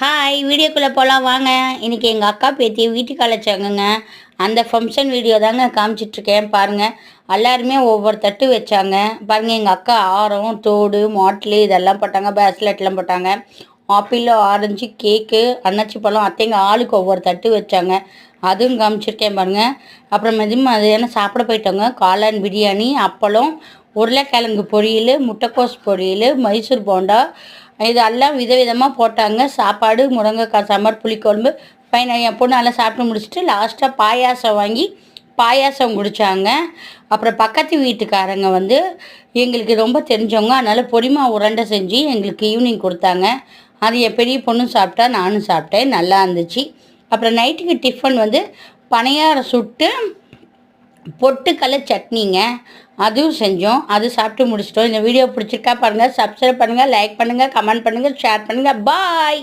Hi வீடியோக்குள்ளே போகலாம் வாங்க. இன்றைக்கி எங்கள் அக்கா பேத்தியை வீட்டுக்கு அழைச்சாங்கங்க. அந்த ஃபங்க்ஷன் வீடியோ தாங்க காமிச்சிட்ருக்கேன் பாருங்கள். எல்லாருமே ஒவ்வொரு தட்டு வச்சாங்க பாருங்கள். எங்கள் அக்கா ஆரம் தோடு மாட்லு இதெல்லாம் போட்டாங்க, பேஸ்லெட்லாம் போட்டாங்க. ஆப்பிள் ஆரஞ்சு கேக்கு அன்னாச்சி பழம் அத்தைங்க ஆளுக்கு ஒவ்வொரு தட்டு வச்சாங்க, அதுவும் காமிச்சிருக்கேன் பாருங்கள். அப்புறம் மதியானம் சாப்பிட போயிட்டோங்க. காளான் பிரியாணி, அப்பளம், உருளைக்கிழங்கு பொரியல், முட்டைக்கோஸ் பொரியல், மைசூர் போண்டா இதெல்லாம் விதவிதமாக போட்டாங்க. சாப்பாடு, முருங்கைக்காய் சாம்பார், புளிக்குழம்பு. என் பொண்ணு நல்லா சாப்பிட்டு முடிச்சுட்டு லாஸ்ட்டாக பாயாசம் வாங்கி பாயாசம் குடித்தாங்க. அப்புறம் பக்கத்து வீட்டுக்காரங்க வந்து எங்களுக்கு ரொம்ப தெரிஞ்சவங்க, அதனால் பொடிமா உருண்டை செஞ்சு எங்களுக்கு ஈவினிங் கொடுத்தாங்க. அது என் பெரிய பொண்ணும் சாப்பிட்டா, நானும் சாப்பிட்டேன், நல்லா இருந்துச்சு. அப்புறம் நைட்டுக்கு டிஃபன் வந்து பணியாரம் சுட்டு பொட்டுக்கடலை சட்னிங்க, அதுவும் செஞ்சோம். அது சாப்பிட்டு முடிச்சிட்டோம். இந்த வீடியோ பிடிச்சிருக்கா பாருங்கள், சப்ஸ்கிரைப் பண்ணுங்கள், லைக் பண்ணுங்கள், கமெண்ட் பண்ணுங்கள், ஷேர் பண்ணுங்கள். பாய்.